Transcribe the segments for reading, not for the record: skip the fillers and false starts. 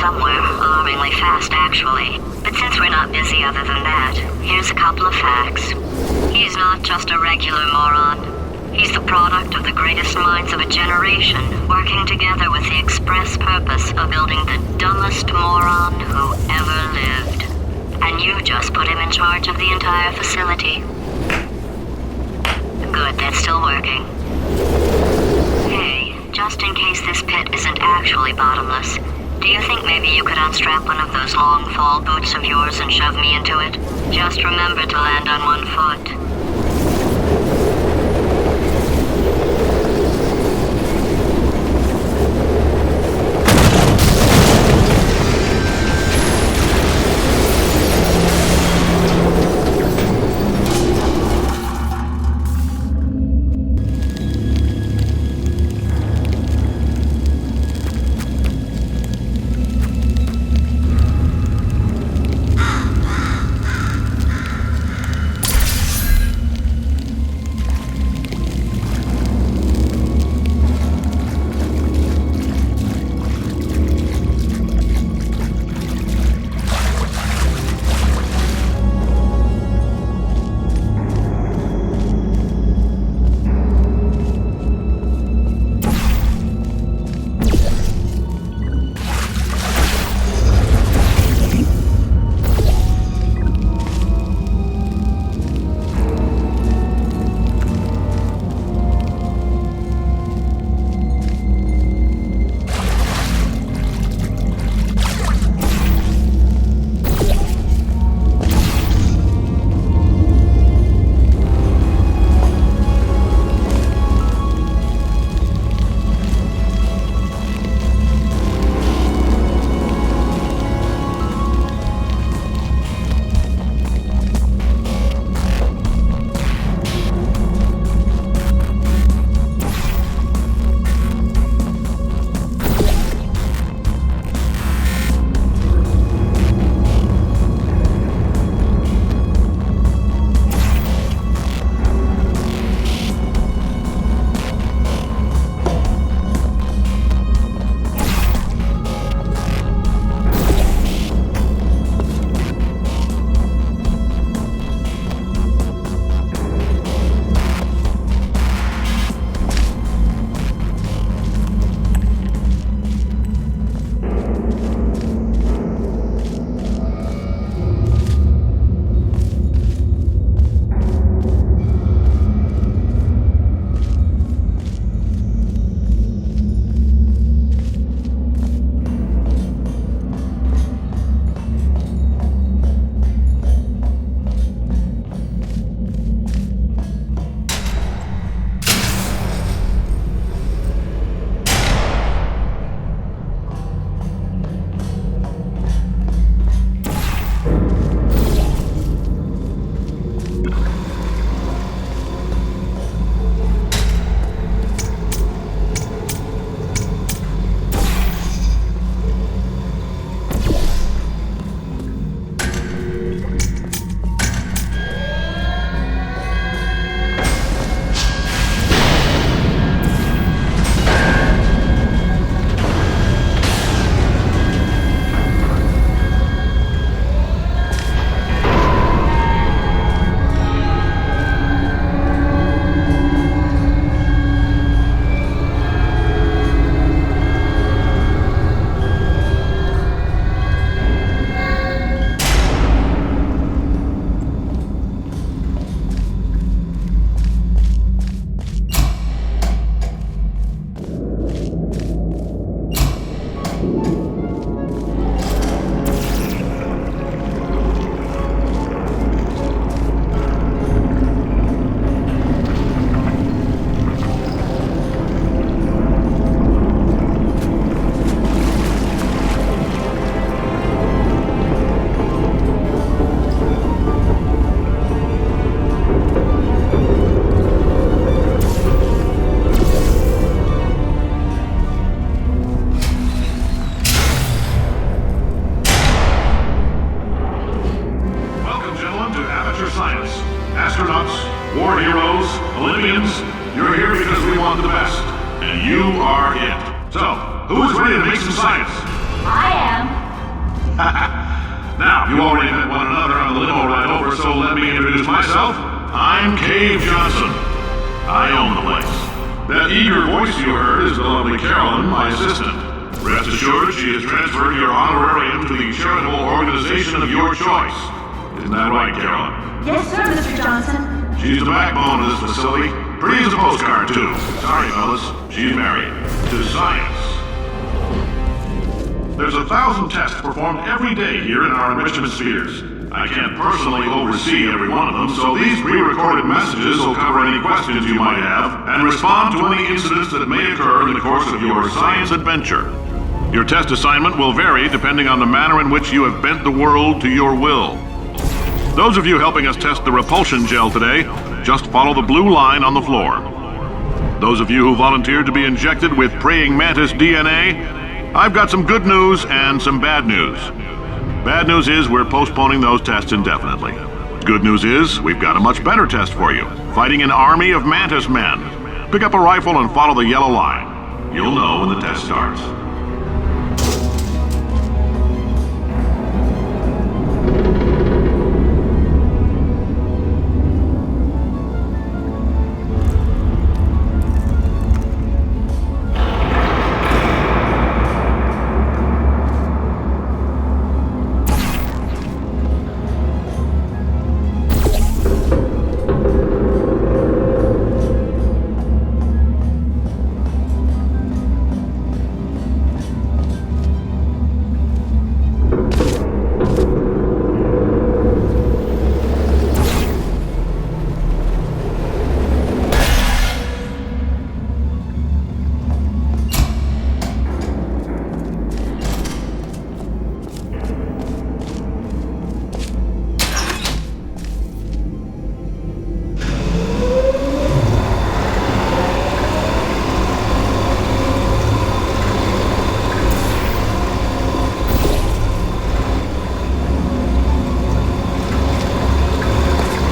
somewhere, alarmingly fast actually. But since we're not busy other than that, here's a couple of facts. He's not just a regular moron. He's the product of the greatest minds of a generation, working together with the express purpose of building the dumbest moron who ever lived. And you just put him in charge of the entire facility. Good, that's still working. Hey, just in case this pit isn't actually bottomless, do you think maybe you could unstrap one of those long fall boots of yours and shove me into it? Just remember to land on one foot. War heroes, Olympians, you're here because we want the best. And you are it. So, who is ready to make some science? I am. Now, you already met one another on the limo ride over, so let me introduce myself. I'm Cave Johnson. I own the place. That eager voice you heard is the lovely Carolyn, my assistant. Rest assured, she has transferred your honorarium to the charitable organization of your choice. Isn't that right, Carolyn? Yes, sir, Mr. Johnson. She's the backbone of this facility. Pretty as a postcard, too. Sorry, fellas. She's married. To science. There's 1,000 tests performed every day here in our enrichment spheres. I can't personally oversee every one of them, so these pre-recorded messages will cover any questions you might have and respond to any incidents that may occur in the course of your science adventure. Your test assignment will vary depending on the manner in which you have bent the world to your will. Those of you helping us test the repulsion gel today, just follow the blue line on the floor. Those of you who volunteered to be injected with praying mantis DNA, I've got some good news and some bad news. Bad news is we're postponing those tests indefinitely. Good news is we've got a much better test for you, fighting an army of mantis men. Pick up a rifle and follow the yellow line. You'll know when the test starts.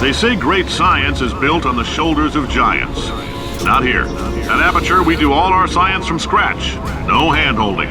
They say great science is built on the shoulders of giants. Not here. At Aperture, we do all our science from scratch. No hand-holding.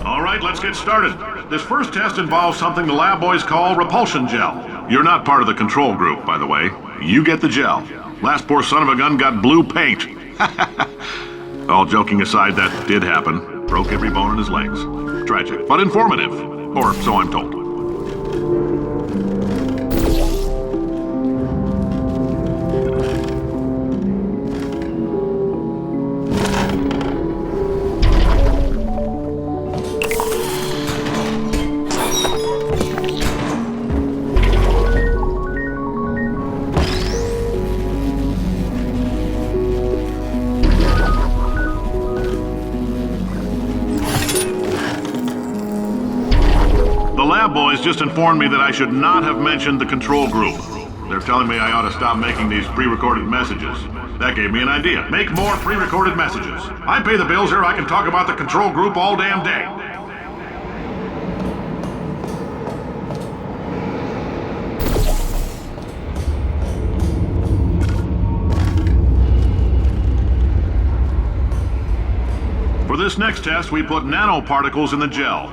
All right, let's get started. This first test involves something the lab boys call repulsion gel. You're not part of the control group, by the way. You get the gel. Last poor son of a gun got blue paint. All joking aside, that did happen. Broke every bone in his legs. Tragic, but informative. Or so I'm told. Boys just informed me that I should not have mentioned the control group. They're telling me I ought to stop making these pre-recorded messages. That gave me an idea. Make more pre-recorded messages. I pay the bills here, I can talk about the control group all damn day. For this next test, we put nanoparticles in the gel.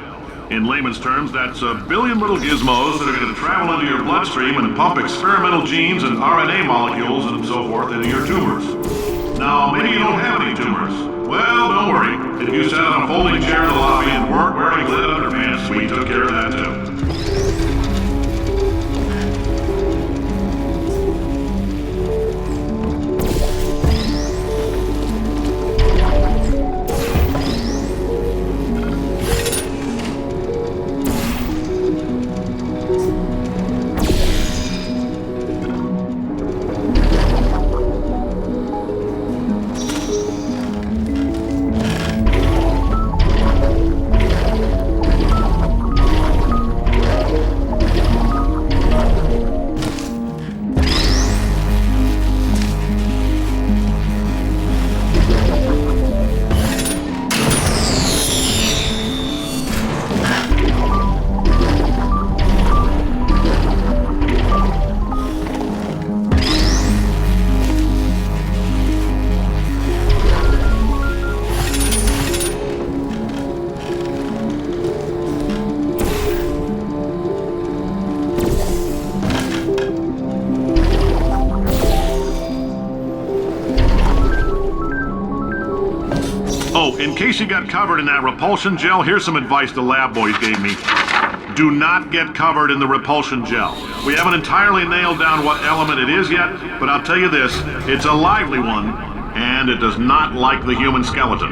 In layman's terms, that's a billion little gizmos that are going to travel into your bloodstream and pump experimental genes and RNA molecules and so forth into your tumors. Now, maybe you don't have any tumors. Well, don't worry. If you sat on a folding chair in the lobby and weren't wearing lid underpants, we took care of that too. Oh, in case you got covered in that repulsion gel, here's some advice the lab boys gave me. Do not get covered in the repulsion gel. We haven't entirely nailed down what element it is yet, but I'll tell you this, it's a lively one, and it does not like the human skeleton.